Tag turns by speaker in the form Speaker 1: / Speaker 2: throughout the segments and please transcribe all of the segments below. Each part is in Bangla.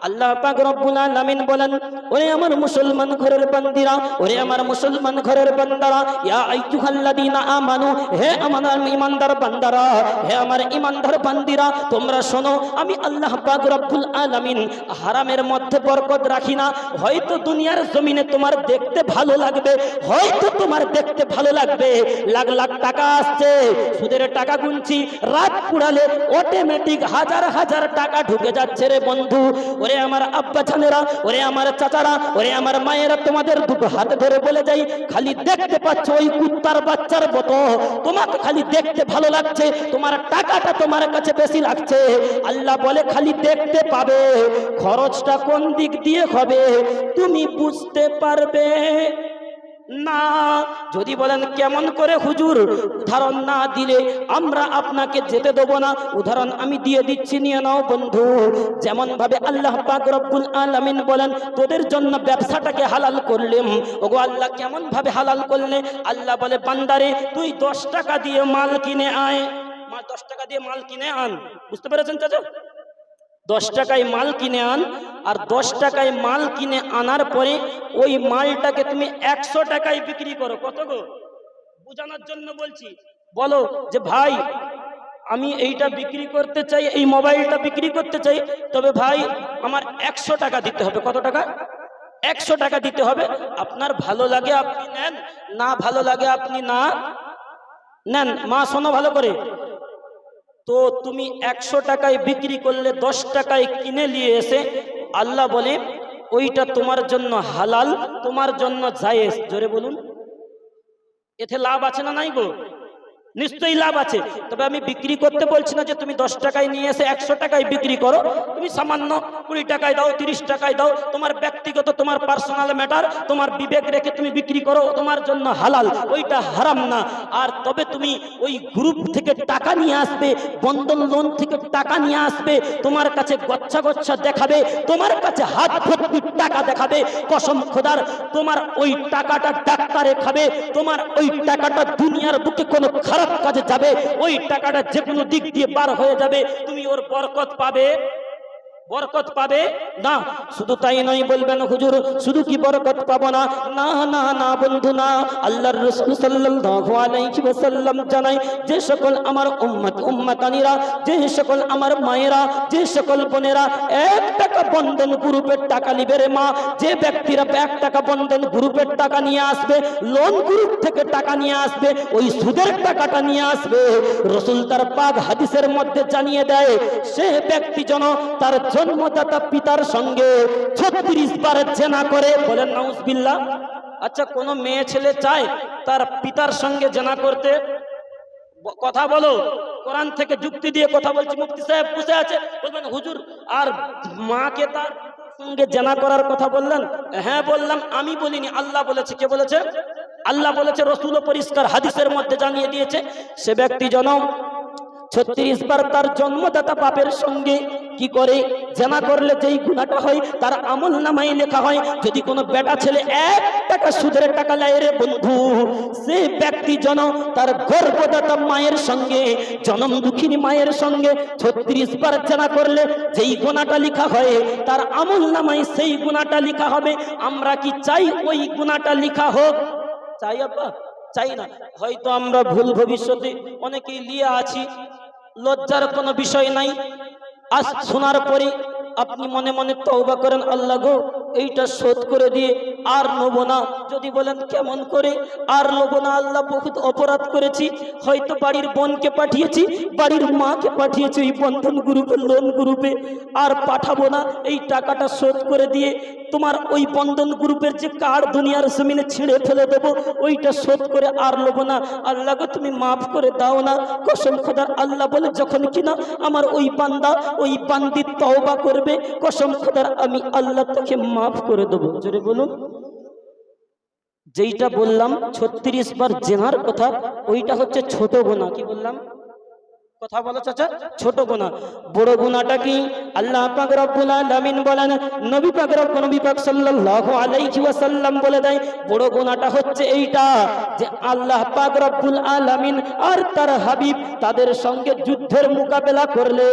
Speaker 1: আল্লাহ পাক রব্বুল আলামিন বলেন, ওরে আমার মুসলমান ঘরের বান্দিরা, ওরে আমার মুসলমান ঘরের বান্দারা, ইয়া আইয়ুহাল্লাযীনা আমানু, হে আমার ঈমানদার বান্দারা, হে আমার ঈমানদার বান্দিরা, তোমরা শোনো, আমি আল্লাহ পাক রব্বুল আলামিন হারামের মধ্যে বরকত রাখি না। হয়তো দুনিয়ার জমিনে তোমার দেখতে ভালো লাগবে, হয়তো তোমার দেখতে ভালো লাগবে, লাখ লাখ টাকা আসছে, সুদের টাকা গুনছি, রাত পুরালে অটোমেটিক হাজার হাজার টাকা ঢুকে যাচ্ছে রে বন্ধু। ওরে আমার আব্বা জানেরা, ওরে আমার চাচারা, ওরে আমার মায়েরা, তোমাদের দুটো হাতে ধরে বলে যাই, খালি দেখতে পাচ্ছ ওই কুত্তার বাচ্চার মতো, তোমাকে খালি দেখতে ভালো লাগছে, তোমার টাকাটা তোমার কাছে বেশি লাগছে। আল্লাহ বলে খালি দেখতে পাবে, খরচটা কোন দিক দিয়ে হবে তুমি বুঝতে পারবে না। যদি বলেন কেমন করে হুজুর, উদাহরণ না দিলে আমরা আপনাকে যেতে দেব না। উদাহরণ আমি দিয়ে দিচ্ছি, নিয়ে নাও বন্ধু। যেমন ভাবে আল্লাহ পাক রব্বুল আলামিন বলেন, তোদের জন্য ব্যবসাটাকে হালাল করলাম। ওগো আল্লাহ, কেমন ভাবে হালাল করলে? আল্লাহ বলে, বান্দারে তুই 10 টাকা দিয়ে মাল কিনে আয়, 10 টাকা দিয়ে মাল কিনে আন। বুঝতে পেরেছেন চাচা? 10 টাকায় মাল কিনে আন, আর 10 টাকায় মাল কিনে আনার পরে ওই মালটাকে তুমি 100 টাকায় বিক্রি করো। কত গো? বোঝানোর জন্য বলছি। বলো যে ভাই আমি এইটা বিক্রি করতে চাই, এই মোবাইলটা বিক্রি করতে চাই, তবে ভাই আমার 100 টাকা দিতে হবে। কত টাকা? 100 টাকা দিতে হবে। আপনার ভালো লাগে আপনি নেন, না ভালো লাগে আপনি না নেন। মা শোনো ভালো করে, তো তুমি 100 টাকায় বিক্রি করলে 10 টাকায় কিনে নিয়ে এসে আল্লাহ বলে ওইটা তোমার জন্য হালাল, তোমার জন্য জায়েজ। জোরে বলুন, এতে লাভ আছে না নাই গো? নিশ্চয়ই লাভ আছে। তবে আমি বিক্রি করতে বলছি না যে তুমি 10 টাকায় নিয়ে এসে 100 টাকায় বিক্রি করো। তুমি সামান্য 20 টাকায় দাও, 30 টাকায় দাও, তোমার ব্যক্তিগত, তোমার পার্সোনাল ম্যাটার, তোমার বিবেক রেখে তুমি বিক্রি করো, তোমার জন্য হালাল, ওইটা হারাম না। আর তবে তুমি ওই গ্রুপ থেকে টাকা নিয়ে আসবে, বন্ধন লোন থেকে টাকা নিয়ে আসবে, তোমার কাছে গচ্ছা গচ্ছা দেখাবে, তোমার কাছে হাত ভর্তি টাকা দেখাবে, কসম খোদার তোমার ওই টাকাটা ডাক্তারে খাবে, তোমার ওই টাকাটা দুনিয়ার বুকে কোনো খারাপ কাজে যাবে, ওই টাকাটা যে কোনো দিক দিয়ে বার হয়ে যাবে, তুমি ওর বরকত পাবে। বরকত পাবে না। শুধু তাই নয়, বলবেন হুজুর শুধু কি বরকত পাবো না? না না না বন্ধু না। আল্লাহর রাসূল সাল্লাল্লাহু আলাইহি ওয়াসাল্লাম জানায়, যে সকল আমার উম্মতানিরা, যে সকল আমার মায়েরা, যে সকল বোনেরা 1 টাকা বন্ধন গ্রুপের টাকা নিবে রে মা, যে ব্যক্তিরা 1 টাকা বন্ধন গ্রুপের টাকা নিয়ে আসবে, লোন গ্রুপ থেকে টাকা নিয়ে আসবে, ওই সুদের টাকাটা নিয়ে আসবে, রাসূল তার পাক হাদিসের মধ্যে জানিয়ে দেয়, সে ব্যক্তি যেন তার জন্মদাতা পিতার সঙ্গে 36 বার জেনা করে। বলেন নাউজুবিল্লাহ। আচ্ছা, কোন মেয়ে ছেলে চায় তার পিতার সঙ্গে জেনা করতে? কথা বলো। কোরআন থেকে যুক্তি দিয়ে কথা বলছি। মুফতি সাহেব বসে আছে, বলবেন হুজুর আর মাকে তার সঙ্গে জেনা করার কথা বললেন? হ্যাঁ বললাম, আমি বলিনি, আল্লাহ বলেছে। কে বলেছে? আল্লাহ বলেছে, রাসূলও পরিষ্কার হাদিসের মধ্যে জানিয়ে দিয়েছে, সে ব্যক্তি যেন 36 বার তার জন্মদাতা বাপের সঙ্গে কি করে জেনা করলে যেই গুনাহটা হয় তার আমল নামায় লেখা হয়। যদি কোনো বেটা ছেলে 1 টাকা সুদের টাকা নেয় রে বন্ধু, সে ব্যক্তি যেন তার গর্ভদাতা মায়ের সঙ্গে, জনম দুঃখিনী মায়ের সঙ্গে 36 বার জেনা করলে যেই গুনাহটা লেখা হয় তার আমল নামায় সেই গুনাহটা লেখা হবে। আমরা কি চাই ওই গুনাহটা লেখা হোক? চাই আব্বা? চাই না। হয়তো আমরা ভুল ভবিষ্যতে অনেকেই লিয়ে আছি, লজ্জার কোনো বিষয় নাই। আজ শোনার পরে আপনি মনে মনে তওবা করেন, আল্লাহ গো এইটা শোধ করে দিয়ে আর নেব না। যদি বলেন কেমন করে আর নেব না, আল্লাহ বহুত অপরাধ করেছি, হয়তো বাড়ির বোনকে পাঠিয়েছি, বাড়ির মাকে পাঠিয়েছি ওই বন্ধন গ্রুপে, লোন গ্রুপে, আর পাঠাবো না। এই টাকাটা শোধ করে দিয়ে তোমার ওই বন্ধন গ্রুপের যে কার্ড দুনিয়ার জমিনে ছিঁড়ে ফেলে দেবো, ওইটা শোধ করে আর নেব না। আল্লাহ গো তুমি মাফ করে দাও না। কসম খোদার, আল্লাহ বলে যখন কিনা আমার ওই বান্দা ওই বান্দি তওবা করবে, কসম খোদার আমি আল্লাহ তাকে মাফ করে দেবো। জোরে বলুন। যেইটা বললাম 36 বার জেনার কথা, ওইটা হচ্ছে ছোট গুনাহ। কি বললাম? কথা বলো চাচা, ছোট গুনাহ। বড় গুনাহটা কি? আল্লাহ পাক রব্বুল আলামিন বলেন, নবী পাক সাল্লাল্লাহু আলাইহি ওয়াসাল্লাম বলে দেয়, বড় গুনাহটা হচ্ছে এইটা যে আল্লাহ পাক রব্বুল আলামিন আর তার হাবিব তাদের সঙ্গে যুদ্ধের মোকাবেলা করলে,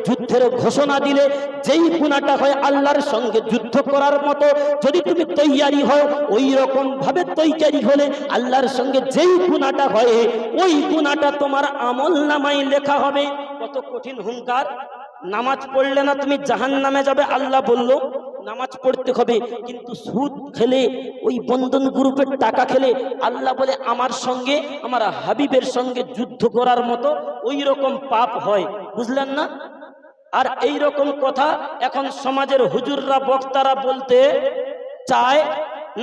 Speaker 1: যুদ্ধের ঘোষণা দিলে যেই গুনাহটা হয় আল্লাহর সঙ্গে যুদ্ধ করার মতো যদি তুমি তৈয়ারি হও, ওই রকম ভাবে তৈয়ারি হলে আল্লাহর সঙ্গে যেই গুনাহটা হয় ওই গুনাহটা তোমার আমলনামায় লেখা হবে। কত কঠিন হুঙ্কার! নামাজ পড়লে না তুমি জাহান্নামে যাবে, আল্লাহ বলল নামাজ পড়তে হবে, কিন্তু সুদ খেলে, ওই বন্ধন গ্রুপের টাকা খেলে আল্লাহ বলে আমার সঙ্গে, আমার হাবিবের সঙ্গে যুদ্ধ করার মতো ওই রকম পাপ হয়। বুঝলেন না? আর এই রকম কথা এখন সমাজের হুজুররা, বক্তারা বলতে চায়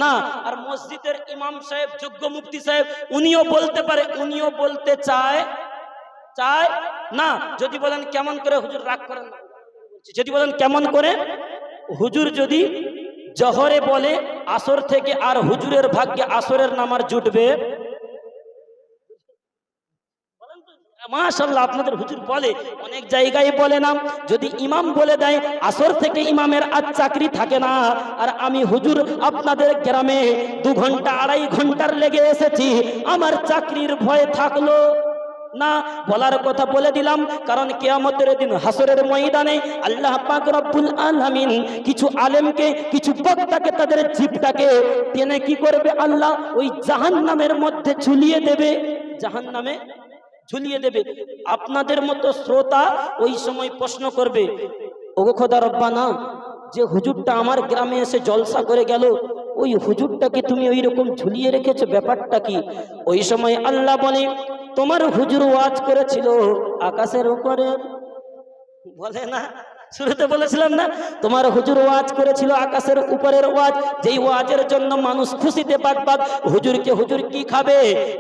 Speaker 1: না। আর মসজিদের ইমাম সাহেব, যোগ্য মুফতি সাহেব, উনিও বলতে পারে, উনিও বলতে চায় না। যদি বলেন কেমন করে, হুজুর রাগ করেন না, যদি বলেন কেমন করে, হুজুর যদি জহরে বলে আসর থেকে, আর হুজুরের ভাগ্যে আসরের নামার জুটবে? মাশাআল্লাহ, আপনাদের হুজুর বলে, অনেক জায়গায় বলে না। যদি ইমাম বলে দেয় আসর থেকে ইমামের আজ চাকরি থাকে না, আর আমি হুজুর আপনাদের গ্রামে 2 ঘন্টা 2.5 ঘন্টার লেগে এসেছি, আমার চাকরির ভয় থাকলো না? বলার কথা বলে দিলাম, কারণ কিয়ামতের দিন হাসরের ময়দানে আল্লাহ পাক রব্বুল আলামিন কিছু আলেমকে, কিছু বক্তাকে, তাদের জিহ্বাটাকে টেনে কি করবে? আল্লাহ ওই জাহান্নামের মধ্যে ঝুলিয়ে দেবে, জাহান্নামে ঝুলিয়ে দেবে। আপনাদের মতো শ্রোতা ওই সময় প্রশ্ন করবে, ওগো খোদা রব্বানা, যে হুজুরটা আমার গ্রামে এসে জলসা করে গেল, ওই হুজুরটাকে তুমি ওই রকম ঝুলিয়ে রেখেছো, ব্যাপারটা কি? ওই সময় আল্লাহ বলে, তোমার হুজুর ওয়াজ করেছিল আকাশের উপরে। বলে না, শুরুতে বলেছিলাম না, তোমার হুজুর ওয়াজ করেছিল আকাশের উপরের ওয়াজ, যেই ওয়াজের জন্য মানুষ খুশিতে বাগবাগ। হুজুর কি খাবে?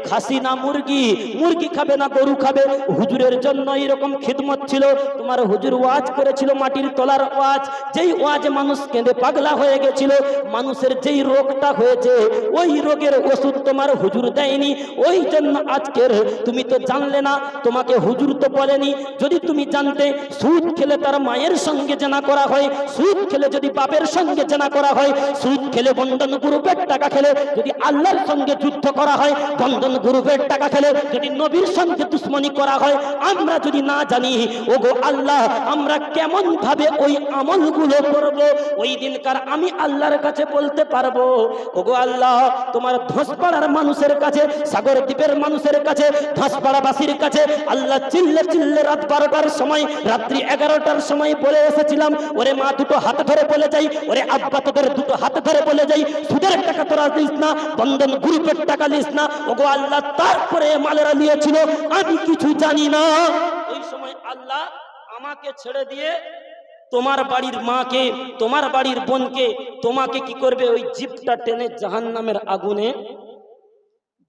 Speaker 1: খাসি না মুরগি? মুরগি খাবে না গরু খাবে? হুজুরের জন্য এরকম খিদমত ছিল। তোমার হুজুর ওয়াজ করেছিল মাটির তলার ওয়াজ, যেই ওয়াজে মানুষ কেঁদে পাগলা হয়ে গেছিল। মানুষের যেই রোগটা হয়েছে ওই রোগের ওষুধ তোমার হুজুর দেয়নি, ওই জন্য আজকের তুমি তো জানলে না, তোমাকে হুজুর তো বলেনি। যদি তুমি জানতে, সুদ খেলে তার মায়ের সঙ্গে জানা করা হয়, সুদ খেলে যদি বাপের সঙ্গে জানা করা হয়, সুদ খেলে বন্ধন গ্রুপের টাকা খেলে যদি আল্লাহর সঙ্গে যুদ্ধ করা হয়, বন্ধন গ্রুপের টাকা খেলে যদি নবীর সঙ্গে দুশ্মনী করা হয়, আমরা যদি না জানি, ওগো আল্লাহ, আমরা কেমন ভাবে ওই আমলগুলো করব? ওই দিনকার আমি আল্লাহর কাছে বলতে পারবো, ওগো আল্লাহ, তোমার ধসপাড়ার মানুষের কাছে, সাগর দ্বীপের মানুষের কাছে, ধসপাড়াবাসীর কাছে আল্লাহ চিল্লে রাত 12টার সময়, রাত্রি 11টার সময় বলে এসেছিলাম, ওরে মা, 2টো হাত ধরে বলে যাই, ওরে আব্বা, তোদের 2টো হাত ধরে বলে যাই, সুদের টাকা তোরা দিস না, বন্ধন গ্রুপের টাকা দিস না। ওগো আল্লাহ, তারপরে মালেরা নিয়েছিল, আমি কিছু জানি না। ওই সময় আল্লাহ আমাকে ছেড়ে দিয়ে তোমার বাড়ির মাকে, তোমার বাড়ির বোনকে, তোমাকে কি করবে? ওই জিপটা টেনে জাহান্নামের আগুনে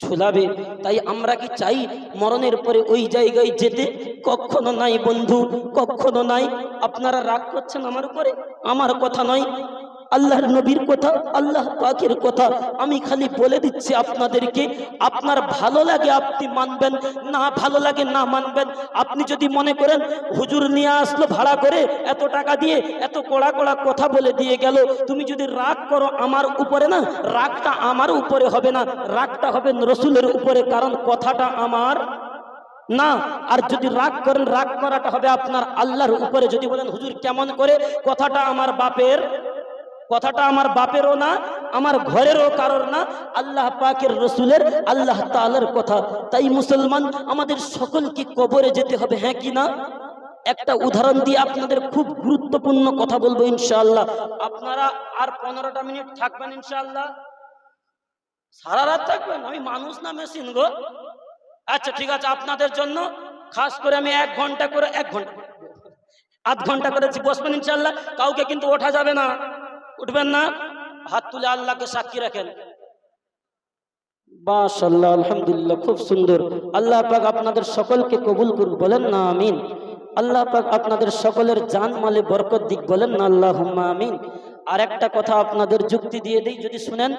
Speaker 1: ঝুলাবে। তাই আমরা কি চাই মরণের পরে ওই জায়গায় যেতে? কখনো নাই বন্ধু, কখনো নাই। আপনারা রাগ করছেন আমার উপরে, আমার কথা নয়, আল্লাহর নবীর কথা, আল্লাহ পাকের কথা। আমি খালি বলে দিচ্ছি আপনাদেরকে, আপনার ভালো লাগে আপনি মানবেন, না ভালো লাগে না মানবেন। আপনি যদি মনে করেন হুজুর নিয়ে আসলো ভাড়া করে, এত টাকা দিয়ে, এত কড়া কথা বলে দিয়ে গেল, তুমি যদি রাগ করো আমার উপরে, না, রাগটা আমার উপরে হবে না, রাগটা হবে রসুলের উপরে, কারণ কথাটা আমার না। আর যদি রাগ করেন, রাগ করাটা হবে আপনার আল্লাহর উপরে। যদি বলেন হুজুর কেমন করে, কথাটা আমার বাপের, কথাটা আমার বাপেরও না, আমার ঘরেরও কারোর না, আল্লাহ পাকের রসুলের, আল্লাহ তাআলার কথা। তাই মুসলমান, আমাদের সকলকে কবরে যেতে হবে, হ্যাঁ কি না? একটা উদাহরণ দিয়ে আপনাদের খুব গুরুত্বপূর্ণ কথা বলবো ইনশাআল্লাহ। আপনারা আর 15টা মিনিট থাকবেন ইনশাআল্লাহ? সারা রাত থাকবেন? আমি মানুষ না মেশিন গো। আচ্ছা ঠিক আছে, আপনাদের জন্য খাস করে আমি 1 ঘন্টা করে, 1 ঘন্টা, আধ ঘন্টা করে বসবেন ইনশাআল্লাহ। কাউকে কিন্তু ওঠা যাবে না, উঠবেন না, হাত তুলে আল্লাহকে সাক্ষী রাখেন। মাশাআল্লাহ, আলহামদুলিল্লাহ, খুব সুন্দর। আল্লাহ পাক আপনাদের সকলকে কবুল করুক, বলেন না আমিন। আল্লাহ পাক আপনাদের সকলের জান মালে বরকত দিক, বলেন না আল্লাহুম্মা আমিন। আর একটা কথা আপনাদের যুক্তি দিয়ে দেই, যদি শুনেন,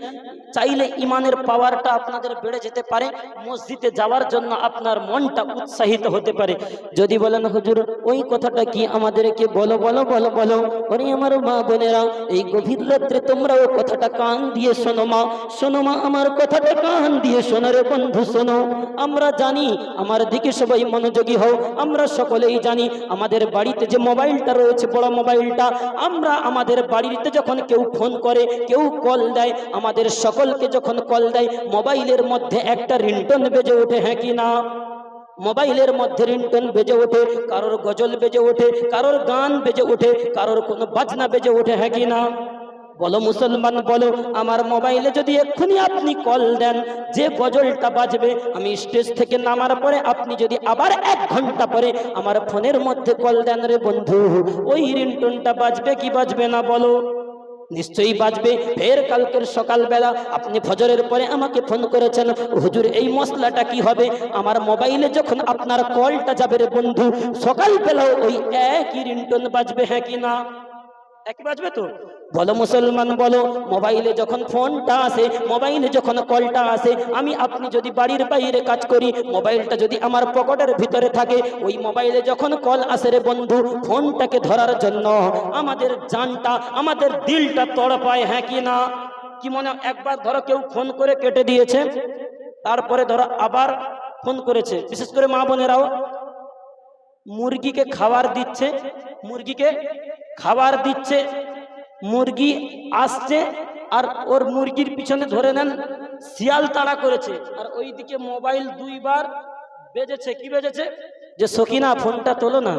Speaker 1: চাইলে ইমানের পাওয়ারটা আপনাদের বেড়ে যেতে পারে, মসজিদে যাওয়ার জন্য আপনার মনটা উৎসাহিত হতে পারে। যদি বলেন হুজুর ওই কথাটা কি আমাদেরকে বলো বলো বলো বলো, ওরে আমার মা বোনেরা, এই গভীর রাত্রে তোমরাও কথাটা কান দিয়ে শোনো মা, শোনো মা, আমার কথাটা কান দিয়ে শোনো রে বন্ধু, শোনো। আমরা জানি, আমার দিকে সবাই মনোযোগী হও, আমরা সকলেই জানি আমাদের বাড়িতে যে মোবাইলটা রয়েছে, বড় মোবাইলটা, আমরা আমাদের বাড়িতে যখন কেউ ফোন করে, কেউ কল দেয়, আমাদের সকলকে যখন কল দেয়, মোবাইলের মধ্যে একটা রিংটোন বেজে ওঠে, হ্যাঁ কি না? মোবাইলের মধ্যে রিংটোন বেজে ওঠে, কারোর গজল বেজে ওঠে, কারোর গান বেজে ওঠে, কারোর কোনো বাজনা বেজে ওঠে, হ্যাঁ কি না? বলো মুসলমান বলো, আমার মোবাইলে যদি এক্ষুনি আপনি কল দেন, যে গজলটা বাজবে, আমি স্টেজ থেকে নামার পরে আপনি যদি আবার 1 ঘন্টা পরে আমার ফোনের মধ্যে কল দেন রে বন্ধু, ওই রিংটোনটা বাজবে কি বাজবে না বলো? নিশ্চয়ই বাজবে। ফের কালকের সকালবেলা আপনি ফজরের পরে আমাকে ফোন করেছেন, হুজুর এই মশলাটা কি হবে, আমার মোবাইলে যখন আপনার কলটা যাবে রে বন্ধু, সকালবেলাও ওই একই রিংটোন বাজবে, হ্যাঁ কি না? একই বাজবে তো? বলো মুসলমান বলো, মোবাইলে যখন ফোনটা আসে, মোবাইলে যখন কলটা আসে, আমি আপনি যদি বাড়ির বাইরে কাজ করি, মোবাইলটা যদি আমার পকেটের ভিতরে থাকে, ওই মোবাইলে যখন কল আসে রে বন্ধু, ফোনটাকে ধরার জন্য আমাদের জানটা, আমাদের দিলটা তড়পায়, হ্যাঁ কি না? কি মনে হয়, একবার ধরো কেউ ফোন করে কেটে দিয়েছে, তারপরে ধরো আবার ফোন করেছে, বিশেষ করে মা বোনেরাও মুরগিকে খাবার দিচ্ছে, মুরগিকে খাবার দিচ্ছে, মুরগি আসছে, আর ওর মুরগির পিছনে ধরে নেন শিয়াল তাড়া করেছে, আর ওইদিকে মোবাইল 2 বার বেজেছে। কি বেজেছে? যে সকিনা ফোনটা তোলো না,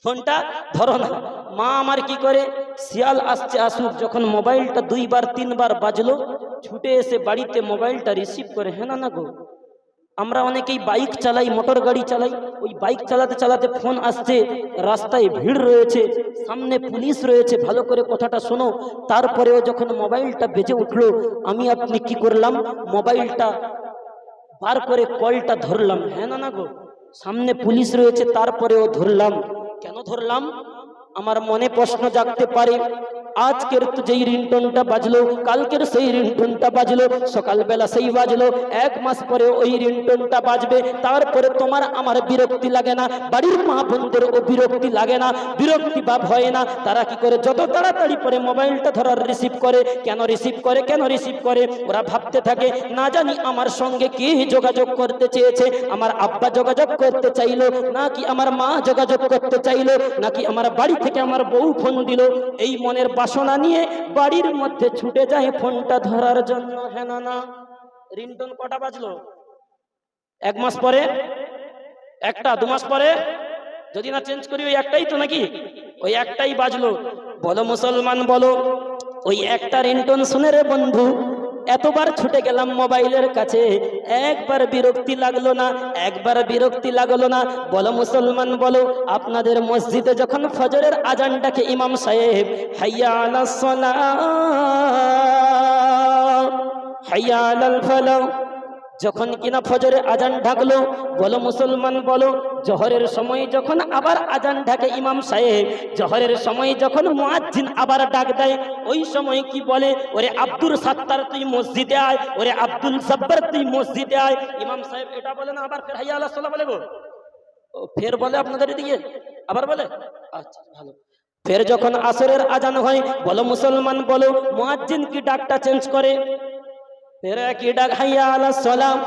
Speaker 1: ফোনটা ধরো না। মা আমার কি করে, শিয়াল আসছে আসুক, যখন মোবাইলটা 2 বার 3 বার বাজলো, ছুটে এসে বাড়িতে মোবাইলটা রিসিভ করে, হ্যাঁ না গো? আমরা অনেকেই বাইক চালাই, মোটর গাড়ি চালাই, ওই বাইক চালাতে চালাতে ফোন আসছে, রাস্তায় ভিড় রয়েছে, সামনে পুলিশ রয়েছে, ভালো করে কথাটা শোনো, তারপরেও যখন মোবাইলটা বেজে উঠলো, আমি আপনি কি করলাম, মোবাইলটা বার করে কলটা ধরলাম, হ্যাঁ না গো? সামনে পুলিশ রয়েছে, তারপরেও ধরলাম। কেন ধরলাম? আমার মনে প্রশ্ন জাগতে পারে, আজকের তো যেই রিংটোনটা বাজলো, কালকের সেই রিংটোনটা বাজলো, সকালবেলা সেই বাজলো, 1 মাস পরে ওই রিংটোনটা বাজবে, তারপরে তোমার আমার বিরক্তি লাগে না? বাড়ির মা বোনদের ও বিরক্তি লাগে না? বিরক্তি ভাব হয় না? তারা কি করে যত তাড়াতাড়ি পরে মোবাইলটা ধরার রিসিভ করে। কেন রিসিভ করে? কেন রিসিভ করে? ওরা ভাবতে থাকে, না জানি আমার সঙ্গে কি যোগাযোগ করতে চেয়েছে, আমার আব্বা যোগাযোগ করতে চাইলো, নাকি আমার মা যোগাযোগ করতে চাইলো, নাকি আমার বাড়ি থেকে আমার বউ ফোন দিল। এই মনের বাসনা নিয়ে বাড়ির মধ্যে ছুটে যায় ফোনটা ধরার জন্য, হ্যাঁ না? রিংটোন কটা বাজলো? 1 মাস পরে একটা, 2 মাস পরে যদি না চেঞ্জ করি ওই একটাই তো, নাকি? ওই একটাই বাজলো। বলো মুসলমান বলো, ওই একটা রিংটোন শুনে রে বন্ধু এতবার ছুটে গেলাম মোবাইলের কাছে, একবার বিরক্তি লাগলো না? একবার বিরক্তি লাগলো না? বলো মুসলমান বলো, আপনাদের মসজিদে যখন ফজরের আজান ডাকে ইমাম সাহেব, হাইয়া আলাস সালাহ হাইয়া আলাল ফালাহ, যখন কিনা ফজরে আজান ঢাকলো, বলো মুসলমান বলো, জোহরের সময় যখন আবার আজান ঢাকে ইমাম সাহেব, জোহরের সময় যখন মুয়াজ্জিন আবার ডাক দেয়, ওই সময় কি বলে? ওরে আব্দুল সাত্তার তুই মসজিদে আয়, ওরে আব্দুল সাব্বার তুই মসজিদে আয়। ইমাম সাহেব এটা বলে না, আবার ফের হাইয়া আলাস সালাহ বলে গো? ফের বলে আপনাদের এদিকে, আবার বলে? আচ্ছা ভালো। ফের যখন আসরের আজান হয়, বলো মুসলমান বলো, মুয়াজ্জিন কি ডাকটা চেঞ্জ করে? তেরা কি ডাক, হাইয়া আলাস সালাম,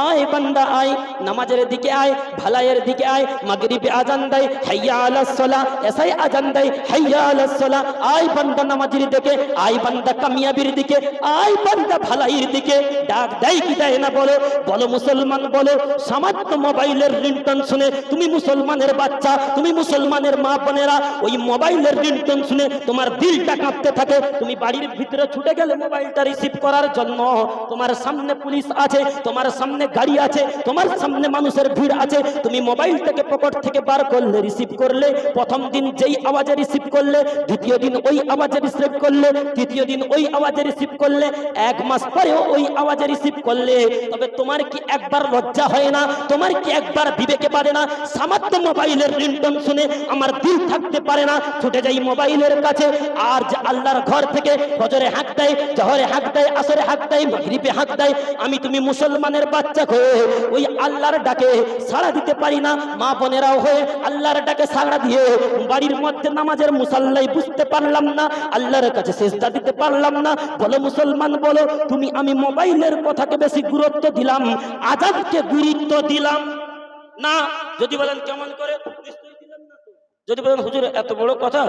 Speaker 1: আয় বান্দা আয়, নামাজের দিকে আয়, ভালাইয়ের দিকে আয়। মাগরিবে আজান দেয়, হাইয়া আলাস সালাহ, এসাই আজান দেয়, হাইয়া আলাস সালাহ, আয় বান্দা নামাজের দিকে, আয় বান্দা কামিয়াবির দিকে, আয় বান্দা ভালাইয়ের দিকে। ডাক দেয় কি দেয় না বলো? বলো মুসলমান বলো, সামান্য মোবাইলের রিংটোন শুনে তুমি মুসলমানের বাচ্চা, তুমি মুসলমানের মা বোনেরা, ওই মোবাইলের রিংটোন শুনে তোমার দিলটা কাঁপতে থাকে। তুমি বাড়ির ভিতরে ছুটে গেলে মোবাইলটা রিসিভ করার জন্য, তোমার সামনে পুলিশ আছে, তোমার সামনে সামনে গাড়ি আছে, তোমার সামনে মানুষের ভিড় আছে, তুমি মোবাইলটাকে পকেট থেকে বার করলে, রিসিভ করলে, প্রথম দিন যেই আওয়াজে রিসিভ করলে, দ্বিতীয় দিন ওই আওয়াজে রিসিভ করলে, তৃতীয় দিন ওই আওয়াজে রিসিভ করলে, 1 মাস পরেও ওই আওয়াজে রিসিভ করলে, তবে তোমার কি একবার লজ্জা হয় না? তোমার কি একবার বিবেকে পারে না? সামান্য মোবাইলের রিংটোন শুনে আমার দিল থাকতে পারে না, ছুটে যাই মোবাইলের কাছে। আর যে আল্লাহর ঘর থেকে ফজরে হাঁক দেয়, জোহরে হাঁক দেয়, আসরে হাঁক দেয়, মাগরিবে হাঁক দেয়, আমি তুমি মুসলমানের বাচ্চা হয়ে ওই আল্লাহর ডাকে সাড়া দিতে পারি না? মা বোনেরাও হয়ে আল্লাহর ডাকে সাড়া দিয়ে বাড়ির মধ্যে নামাজের মুসাল্লাই বুঝতে পারলাম না, আল্লাহর কাছে সিজদা দিতে পারলাম না। বলো মুসলমান, বলো তুমি আমি মোবাইলের কথাকে বেশি গুরুত্ব দিলাম, আযানকে গুরুত্ব দিলাম না? যদি বলেন কেমন করে, যদি বলেন হুজুর এত বড় কথা,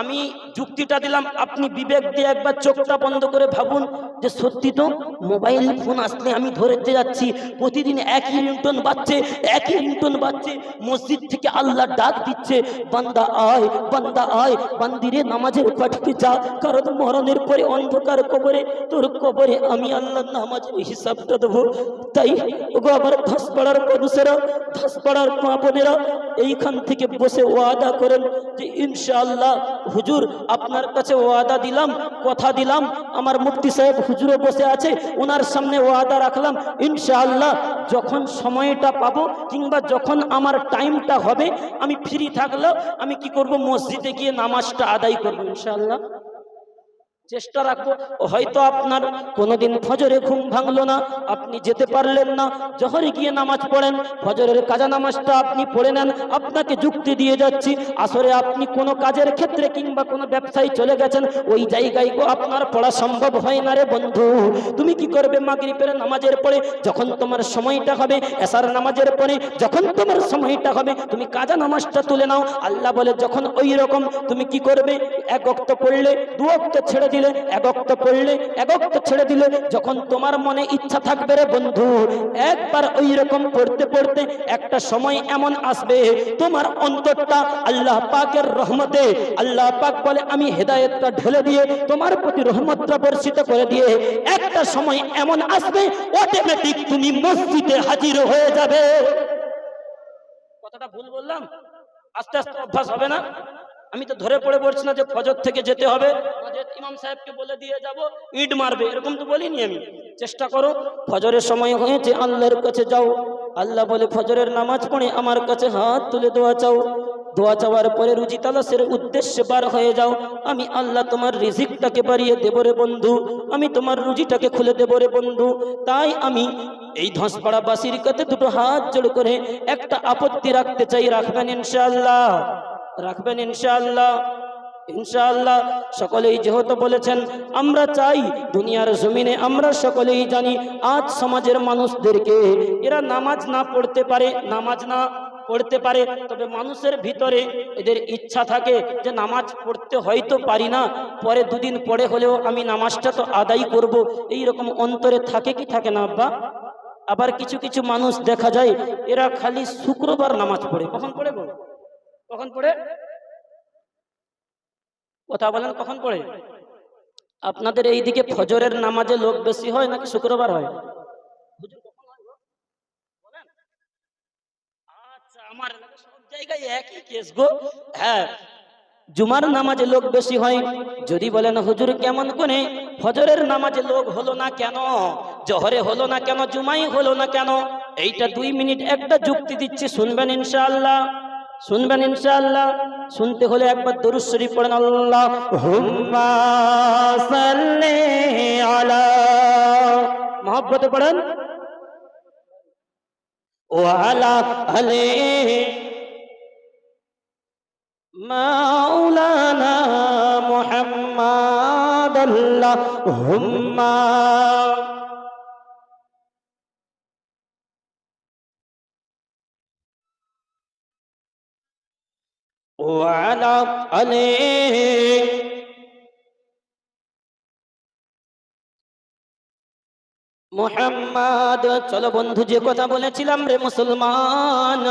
Speaker 1: আমি যুক্তিটা দিলাম, আপনি বিবেক দিয়ে একবার চোখটা বন্ধ করে ভাবুন যে সত্যি তো মোবাইল ফোন আসলে আমি ধরতে যাচ্ছি, প্রতিদিন একই রিংটোন বাজছে, একই রিংটোন বাজছে, মসজিদ থেকে আল্লাহ ডাক দিচ্ছে, বান্দা আয়, বান্দা আয়, বান্দিরে নামাজের পাঠিয়ে যা, কারণ মরণের পরে অন্ধকার কবরে, তোর কবরে আমি আল্লাহ নামাজের হিসাবটা দেবো। তাই ওগো আমার ঘাসপাড়ার মানুষেরা, ঘাসপাড়ার মা বোনেরা, এইখান থেকে বসে ওয়াদা করেন যে ইনশাআল্লাহ হুজুর আপনার কাছে ওয়াদা দিলাম, কথা দিলাম, আমার মুফতি সাহেব হুজুরও বসে আছে, ওনার সামনে ওয়াদা রাখলাম, ইনশাআল্লাহ যখন সময়টা পাবো কিংবা যখন আমার টাইমটা হবে, আমি ফ্রি থাকলেও আমি কি করব, মসজিদে গিয়ে নামাজটা আদায় করবো ইনশাআল্লাহ। চেষ্টা রাখবো। হয়তো আপনার কোনোদিন ফজরে ঘুম ভাঙলো না, আপনি যেতে পারলেন না, জোহরে গিয়ে নামাজ পড়েন, ফজরের কাজা নামাজটা আপনি পড়ে নেন, আপনাকে যুক্তি দিয়ে যাচ্ছি, আসরে আপনি কোনো কাজের ক্ষেত্রে কিংবা কোনো ব্যবসায় চলে গেছেন, ওই জায়গায় আপনার পড়া সম্ভব হয় না রে বন্ধু। তুমি কি করবে, মাগরিবের নামাজের পরে যখন তোমার সময়টা হবে, এশার নামাজের পরে যখন তোমার সময়টা হবে, তুমি কাজা নামাজটা তুলে নাও। আল্লাহ বলে যখন ওই রকম তুমি কি করবে, 1 ওয়াক্ত পড়লে, 2 ওয়াক্ত ছেড়ে দিলে, 1 ওয়াক্ত পড়লে 1 ওয়াক্ত ছেড়ে দিলে, যখন তোমার মনে ইচ্ছা থাকবে রে বন্ধু, একবার ওই রকম পড়তে পড়তে একটা সময় এমন আসবে, তোমার অন্তরটা আল্লাহ পাকের রহমতে, আল্লাহ পাক বলে আমি হেদায়েতটা ঢেলে দিয়ে তোমার প্রতি রহমতটা বর্ষিত করে দিয়ে একটা সময় এমন আসবে, অটোমেটিক তুমি মসজিদে হাজির হয়ে যাবে। কথাটা ভুল বললাম? আস্তে আস্তে অভ্যাস হবে না? আমি তো ধরে পড়ে পড়ছি না যে ফজর থেকে যেতে হবে, ইমাম সাহেবকে বলে দিয়ে যাব, ইট মারবে, এরকম তো বলিনি আমি। চেষ্টা করো, ফজরের সময় হয়েছে, আল্লাহর কাছে যাও, আল্লাহ বলে ফজরের নামাজ পড়ে আমার কাছে হাত তুলে দোয়া চাও, দোয়া চাওয়ার পরে রুজি তালাশের উদ্দেশ্যে বার হয়ে যাও, আমি আল্লাহ তোমার রিজিকটাকে বাড়িয়ে দেব রে বন্ধু, আমি তোমার রুজিটাকে খুলে দেব রে বন্ধু। তাই আমি এই ধসপাড়াবাসীর কাছে দুটো হাত জোড় করে একটা আপত্তি রাখতে চাই, রাখবেন ইনশাআল্লাহ? রাখবেন ইনশাআল্লাহ? ইনশাআল্লাহ। সকলেই যেহেতু বলেছেন, আমরা চাই দুনিয়ার জমিনে আমরা সকলেই জানি আজ সমাজের মানুষদেরকে এরা নামাজ না পড়তে পারে, নামাজ না পড়তে পারে, তবে মানুষের ভিতরে এদের ইচ্ছা থাকে যে নামাজ পড়তে হয়তো পারি না, পরে 2 দিন পরে হলেও আমি নামাজটা তো আদায় করব, এই রকম অন্তরে থাকে কি থাকে না আব্বা? আবার কিছু কিছু মানুষ দেখা যায় এরা খালি শুক্রবার নামাজ পড়ে। কখন পড়ে গো? কখন পড়ে? কথা বলেন, কখন পড়ে? আপনাদের এইদিকে ফজরের নামাজে লোক বেশি হয় নাকি শুক্রবার হয়? আচ্ছা, আমার সব জায়গায় একই কেস গো। হ্যাঁ, জুমার নামাজে লোক বেশি হয়। যদি বলেন হুজুর কেমন করে ফজরের নামাজে লোক হলো না কেন, জোহরে হলো না কেন, জুমাই হলো না কেন, এইটা 2 মিনিট একটা যুক্তি দিচ্ছি, শুনবেন ইনশাআল্লাহ? শুনবেন ইনশাআল্লাহ? শুনতে হলে একবার দরুদ শরীফ পড়েন, আল্লাহুম্মা সাল্লি আলা, মহব্বতে পড়েন, ওয়া আলা আলি মাওলানা মুহাম্মাদ, আল্লাহুম্মা ওয়া আলা আলি মোহাম্মদ। চলো বন্ধু, যে কথা বলেছিলাম রে মুসলমান,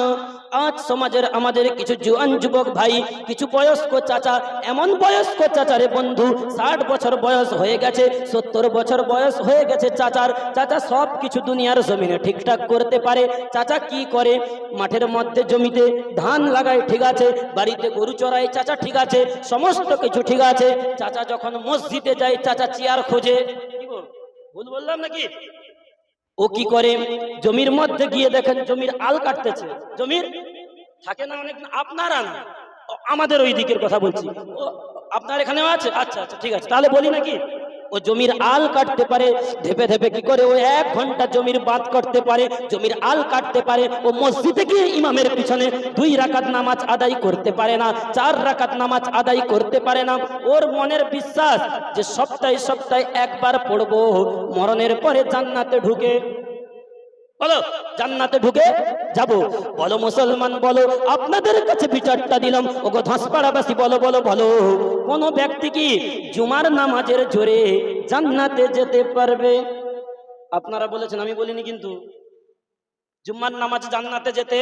Speaker 1: আজ সমাজের আমাদের কিছু জুয়ান যুবক ভাই, কিছু বয়স্ক চাচা, এমন বয়স্ক চাচা রে বন্ধু, 60 বছর বয়স হয়ে গেছে, 70 বছর বয়স হয়ে গেছে চাচার। চাচা সব কিছু দুনিয়ার জমিনে ঠিকঠাক করতে পারে। চাচা কি করে? মাঠের মধ্যে জমিতে ধান লাগায়, ঠিক আছে, বাড়িতে গরু চড়ায়, চাচা ঠিক আছে, সমস্ত কিছু ঠিক আছে। চাচা যখন মসজিদে যায়, চাচা চেয়ার খোঁজে। কি গো, ভুল বললাম নাকি? ও কি করে? জমির মধ্যে গিয়ে দেখেন জমির আল কাটতেছে। জমির থাকে না অনেক, আপনারা না, আমাদের ওই দিকের কথা বলছি। ও আপনার এখানেও আছে? আচ্ছা আচ্ছা, ঠিক আছে, তাহলে বলি নাকি। ও জমির আল কাটতে পারে, ধেপে ধেপে কি করে ও 1 ঘন্টা জমির বাদ করতে পারে, জমির আল কাটতে পারে। ও মসজিদে গিয়ে ইমামের পিছনে 2 রাকাত নামাজ আদায় করতে পারে না, 4 রাকাত নামাজ আদায় করতে পারে না। ওর মনের বিশ্বাস যে সপ্তাহে সপ্তাহে একবার পড়বো, মরণের পরে জান্নাতে ঢুকে, বলো জান্নাতে ঢুকে যাব। বলো মুসলমান, বলো, আপনাদের কাছে বিচারটা দিলাম। ওগো ধাসপাড়াবাসী, বলো বলো বলো, কোন ব্যক্তি কি জুমার নামাজের জোরে জান্নাতে যেতে পারবে? আপনারা বলেছেন, আমি বলিনি কিন্তু। জুম্মার নামাজে জান্নাতে যেতে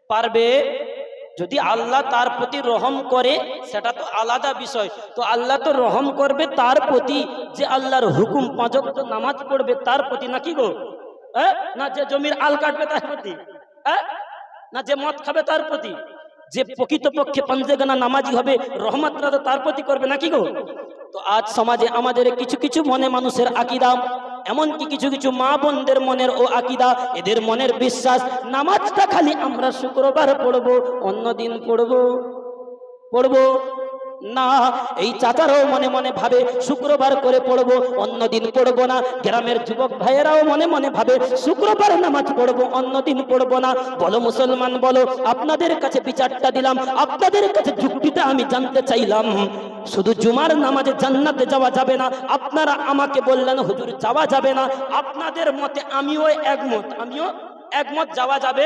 Speaker 1: পারবে যদি আল্লাহ তার প্রতি রহম করে, সেটা তো আলাদা বিষয়। তো আল্লাহ তো রহম করবে তার প্রতি যে আল্লাহর হুকুম 5 ওয়াক্ত নামাজ পড়বে তার প্রতি, নাকি গো? না যে জমির আল কাটবে তার প্রতি, না যে মদ খাবে তার প্রতি, যে প্রকৃতপক্ষে পাঞ্জেগানা নামাজি হবে, রহমতটা তো তার প্রতি করবে, নাকি গো? তো আজ সমাজে আমাদের কিছু কিছু মনে মানুষের আকীদা, এমনকি কিছু কিছু মা বোনদের মনের ও আকীদা, এদের মনের বিশ্বাস নামাজটা খালি আমরা শুক্রবার পড়বো, অন্য দিন পড়বো না। এই চাচারাও মনে মনে ভাবে শুক্রবার করে পড়বো, অন্য দিন পড়বো না। গ্রামের যুবক ভাইয়েরাও মনে মনে ভাবে শুক্রবার নামাজ পড়বো, অন্য দিন পড়বো না। বলো মুসলমান, বলো, আপনাদের কাছে বিচারটা দিলাম, আপনাদের কাছে যুক্তিটা আমি জানতে চাইলাম। শুধু জুমার নামাজে জান্নাতে যাওয়া যাবে না, আপনারা আমাকে বললেন হুজুর যাওয়া যাবে না। আপনাদের মতে আমিও একমত, যাওয়া যাবে